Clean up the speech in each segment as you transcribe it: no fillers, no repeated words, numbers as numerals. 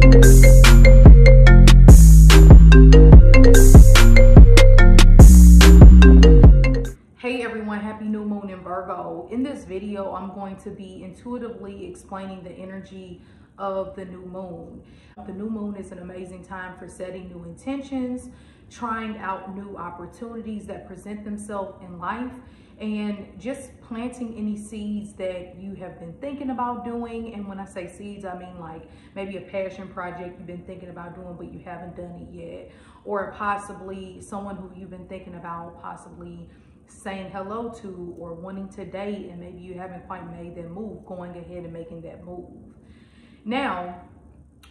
Hey everyone, happy new moon in Virgo. In this video, I'm going to be intuitively explaining the energy of the new moon. The new moon is an amazing time for setting new intentions, trying out new opportunities that present themselves in life, and just planting any seeds that you have been thinking about doing. And when I say seeds, I mean like maybe a passion project you've been thinking about doing but you haven't done it yet, or possibly someone who you've been thinking about possibly saying hello to or wanting to date, and maybe you haven't quite made that move, going ahead and making that move. Now,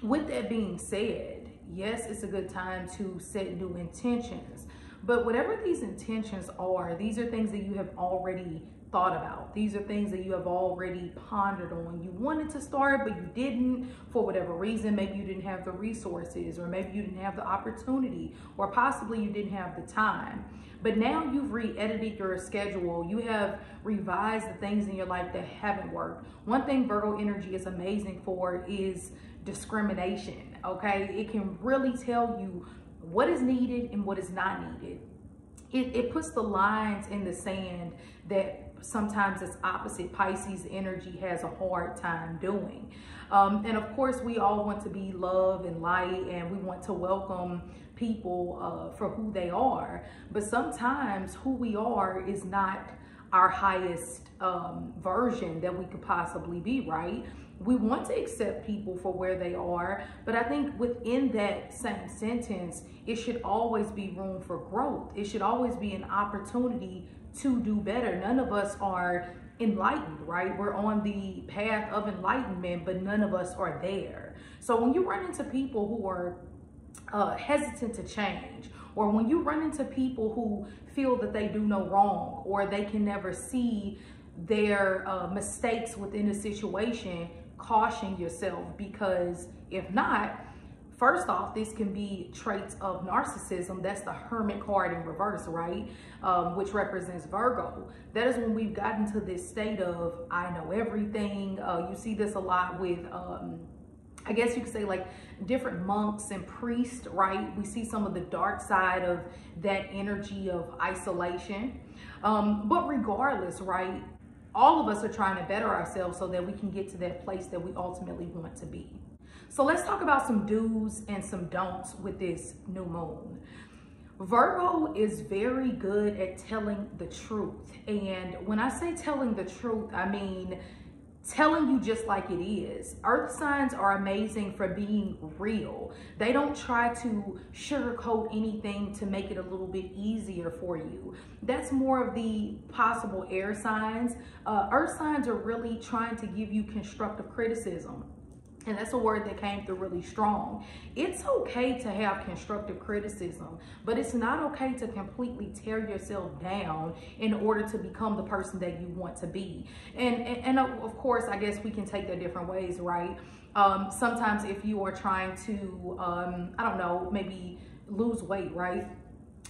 with that being said, yes, it's a good time to set new intentions, but whatever these intentions are, these are things that you have already thought about. These are things that you have already pondered on. You wanted to start, but you didn't for whatever reason. Maybe you didn't have the resources, or maybe you didn't have the opportunity, or possibly you didn't have the time. But now you've re-edited your schedule. You have revised the things in your life that haven't worked. One thing Virgo energy is amazing for is discrimination, okay? It can really tell you what is needed and what is not needed. It puts the lines in the sand that sometimes it's opposite Pisces energy has a hard time doing. And of course, we all want to be love and light, and we want to welcome people for who they are. But sometimes who we are is not our highest version that we could possibly be, right? We want to accept people for where they are, but I think within that same sentence, it should always be room for growth. It should always be an opportunity to do better. None of us are enlightened, right? We're on the path of enlightenment, but none of us are there. So when you run into people who are hesitant to change, or when you run into people who feel that they do no wrong, or they can never see their mistakes within a situation, caution yourself, because if not, first off, this can be traits of narcissism. That's the Hermit card in reverse, right? Which represents Virgo. That is when we've gotten to this state of, I know everything. You see this a lot with, I guess you could say like different monks and priests, right? We see some of the dark side of that energy of isolation. But regardless, right? All of us are trying to better ourselves so that we can get to that place that we ultimately want to be. So let's talk about some do's and some don'ts with this new moon. Virgo is very good at telling the truth. And when I say telling the truth, I mean telling you just like it is. Earth signs are amazing for being real. They don't try to sugarcoat anything to make it a little bit easier for you. That's more of the possible air signs. Earth signs are really trying to give you constructive criticism. And that's a word that came through really strong. It's okay to have constructive criticism, but it's not okay to completely tear yourself down in order to become the person that you want to be. And of course, I guess we can take that different ways, right? Sometimes if you are trying to, I don't know, maybe lose weight, right?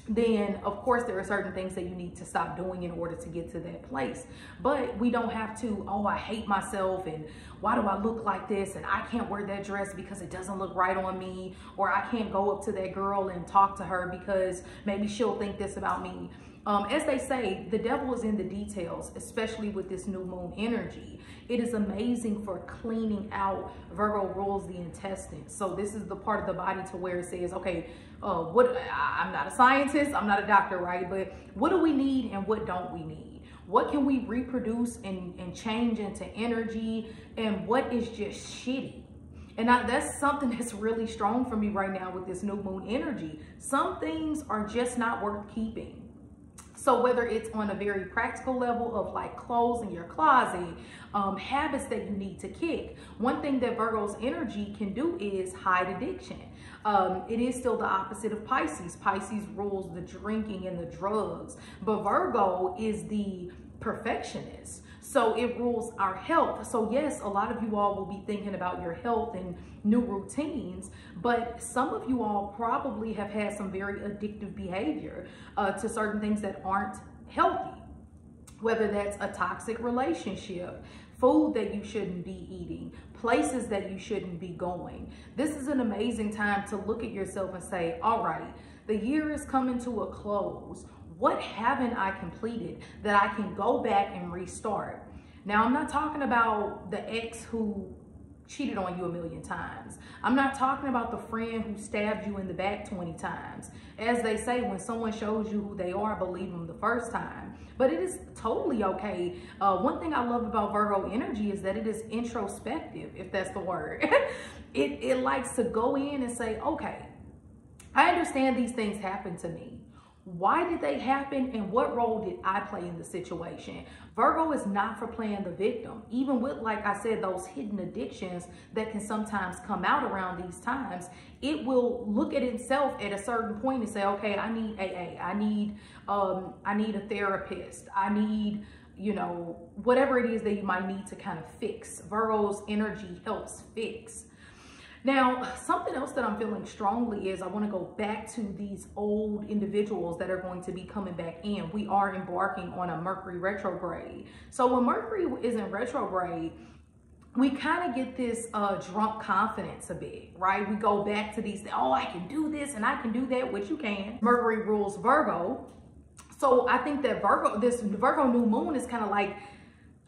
Then of course there are certain things that you need to stop doing in order to get to that place. But we don't have to, oh, I hate myself, and why do I look like this, and I can't wear that dress because it doesn't look right on me, or I can't go up to that girl and talk to her because maybe she'll think this about me. As they say, the devil is in the details, especially with this new moon energy. It is amazing for cleaning out. Virgo rules the intestines. So this is the part of the body to where it says, okay, I'm not a scientist, I'm not a doctor, right? But what do we need and what don't we need? What can we reproduce and change into energy, and what is just shitty? And that's something that's really strong for me right now with this new moon energy. Some things are just not worth keeping. So whether it's on a very practical level of like clothes in your closet, habits that you need to kick. One thing that Virgo's energy can do is hide addiction. It is still the opposite of Pisces. Pisces rules the drinking and the drugs, but Virgo is the perfectionist. So it rules our health. So yes, a lot of you all will be thinking about your health and new routines, but some of you all probably have had some very addictive behavior to certain things that aren't healthy. Whether that's a toxic relationship, food that you shouldn't be eating, places that you shouldn't be going. This is an amazing time to look at yourself and say, all right, the year is coming to a close. What haven't I completed that I can go back and restart? Now, I'm not talking about the ex who cheated on you a million times. I'm not talking about the friend who stabbed you in the back 20 times. As they say, when someone shows you who they are, believe them the first time. But it is totally okay. One thing I love about Virgo energy is that it is introspective, if that's the word. It likes to go in and say, okay, I understand these things happen to me. Why did they happen and what role did I play in the situation? Virgo is not for playing the victim. Even with, like I said, those hidden addictions that can sometimes come out around these times, it will look at itself at a certain point and say, okay, I need AA. I need a therapist. I need, you know, whatever it is that you might need to kind of fix. Virgo's energy helps fix. Now, something else that I'm feeling strongly is I want to go back to these old individuals that are going to be coming back in. We are embarking on a Mercury retrograde. So when Mercury is in retrograde, we kind of get this drunk confidence a bit, right? We go back to these, oh, I can do this and I can do that, which you can. Mercury rules Virgo. So I think that this Virgo new moon is kind of like,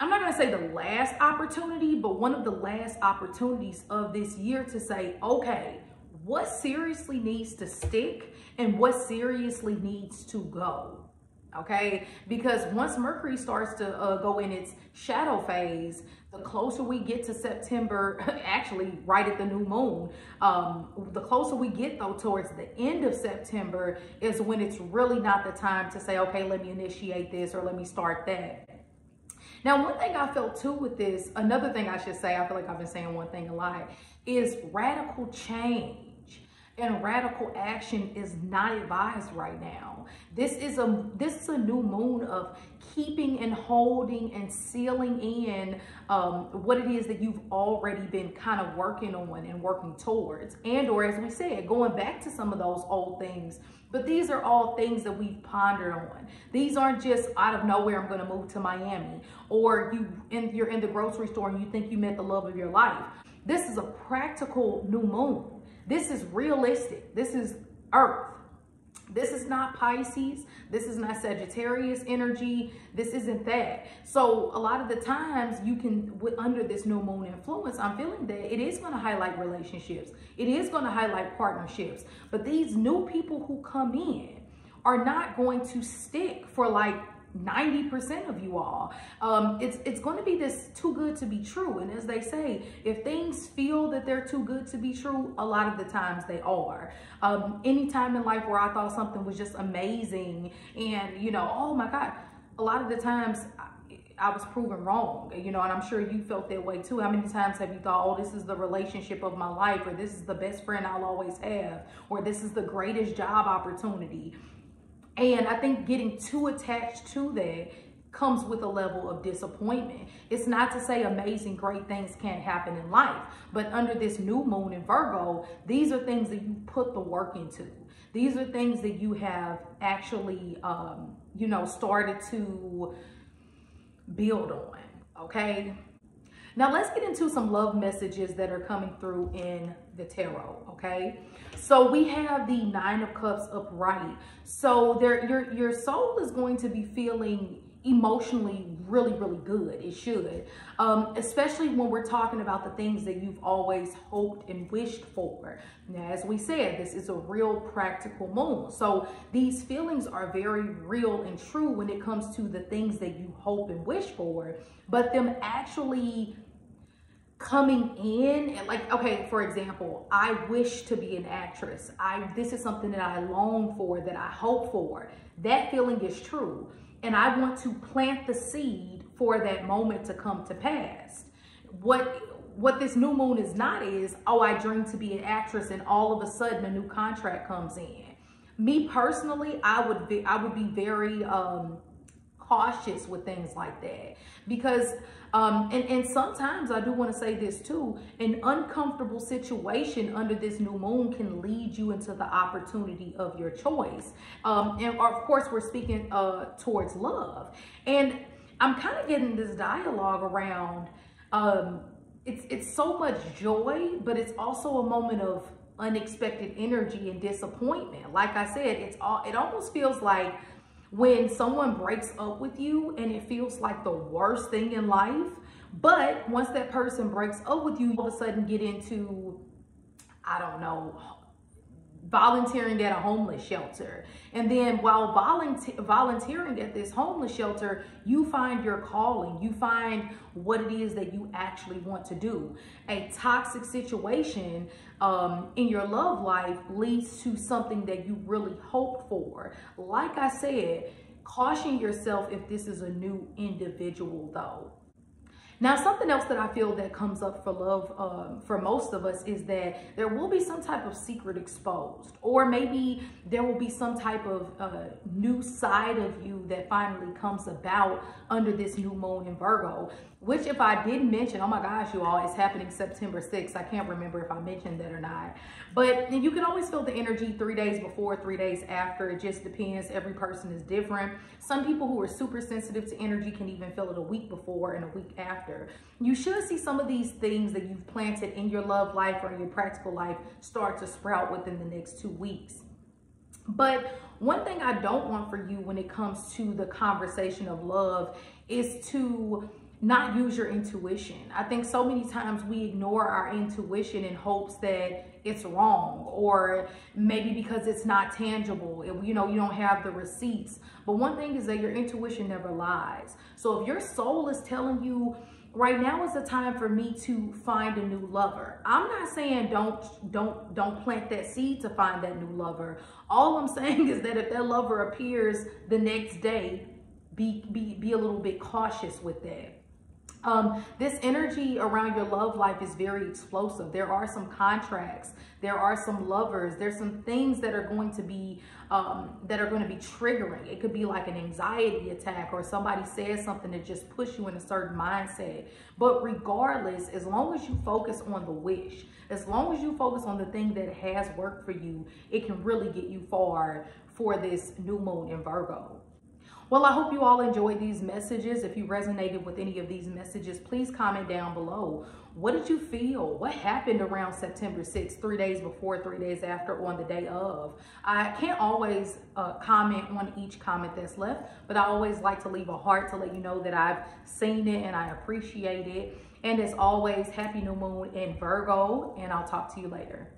I'm not going to say the last opportunity, but one of the last opportunities of this year to say, okay, what seriously needs to stick and what seriously needs to go? Okay, because once Mercury starts to go in its shadow phase, the closer we get to September, actually right at the new moon, the closer we get though towards the end of September is when it's really not the time to say, okay, let me initiate this or let me start that. Now, one thing I felt too with this, another thing I should say, I feel like I've been saying one thing a lot, is radical change and radical action is not advised right now. This is a new moon of keeping and holding and sealing in what it is that you've already been kind of working on and working towards. And or as we said, going back to some of those old things. But these are all things that we've pondered on. These aren't just out of nowhere, I'm going to move to Miami. Or you're in the grocery store and you think you met the love of your life. This is a practical new moon. This is realistic. This is Earth. This is not Pisces. This is not Sagittarius energy. This isn't that. So a lot of the times you can, under this new moon influence, I'm feeling that it is going to highlight relationships. It is going to highlight partnerships. But these new people who come in are not going to stick for like 90% of you all. It's going to be this too good to be true. And as they say, if things feel that they're too good to be true, a lot of the times they are. Any time in life where I thought something was just amazing and, you know, oh my God, a lot of the times I was proven wrong, you know, and I'm sure you felt that way too. How many times have you thought, oh, this is the relationship of my life, or this is the best friend I'll always have, or this is the greatest job opportunity? And I think getting too attached to that comes with a level of disappointment. It's not to say amazing, great things can't happen in life, but under this new moon in Virgo, these are things that you put the work into. These are things that you have actually, you know, started to build on, okay? Now let's get into some love messages that are coming through in the tarot, okay? So we have the Nine of Cups upright. So your soul is going to be feeling emotionally really, really good. It should, especially when we're talking about the things that you've always hoped and wished for. Now, as we said, this is a real practical moon. So these feelings are very real and true when it comes to the things that you hope and wish for, but them actually coming in and like, okay, for example, I wish to be an actress. This is something that I long for, that I hope for. That feeling is true. And I want to plant the seed for that moment to come to pass. What this new moon is not is, oh, I dream to be an actress and all of a sudden a new contract comes in. Me personally, I would be very cautious with things like that, because and sometimes I do want to say this too, an uncomfortable situation under this new moon can lead you into the opportunity of your choice, and of course we're speaking towards love. And I'm kind of getting this dialogue around, it's so much joy, but it's also a moment of unexpected energy and disappointment. Like I said, it almost feels like when someone breaks up with you and it feels like the worst thing in life, but once that person breaks up with you, all of a sudden get into, I don't know, volunteering at a homeless shelter. And then while volunteering at this homeless shelter, you find your calling, you find what it is that you actually want to do. A toxic situation in your love life leads to something that you really hoped for. Like I said, caution yourself if this is a new individual though. Now, something else that I feel that comes up for love for most of us is that there will be some type of secret exposed, or maybe there will be some type of new side of you that finally comes about under this new moon in Virgo, which if I didn't mention, oh my gosh, you all, it's happening September 6th. I can't remember if I mentioned that or not, but you can always feel the energy 3 days before, 3 days after. It just depends. Every person is different. Some people who are super sensitive to energy can even feel it a week before and a week after. You should see some of these things that you've planted in your love life or in your practical life start to sprout within the next 2 weeks. But one thing I don't want for you when it comes to the conversation of love is to not use your intuition. I think so many times we ignore our intuition in hopes that it's wrong, or maybe because it's not tangible. You know, you don't have the receipts. But one thing is that your intuition never lies. So if your soul is telling you right now is the time for me to find a new lover, I'm not saying don't plant that seed to find that new lover. All I'm saying is that if that lover appears the next day, be a little bit cautious with that. This energy around your love life is very explosive. There are some contracts, there are some lovers, there's some things that are going to be triggering. It could be like an anxiety attack, or somebody says something that just push you in a certain mindset. But regardless, as long as you focus on the wish, as long as you focus on the thing that has worked for you, it can really get you far for this new moon in Virgo. Well, I hope you all enjoyed these messages. If you resonated with any of these messages, please comment down below. What did you feel? What happened around September 6th, 3 days before, 3 days after, on the day of? I can't always comment on each comment that's left, but I always like to leave a heart to let you know that I've seen it and I appreciate it. And as always, happy new moon in Virgo, and I'll talk to you later.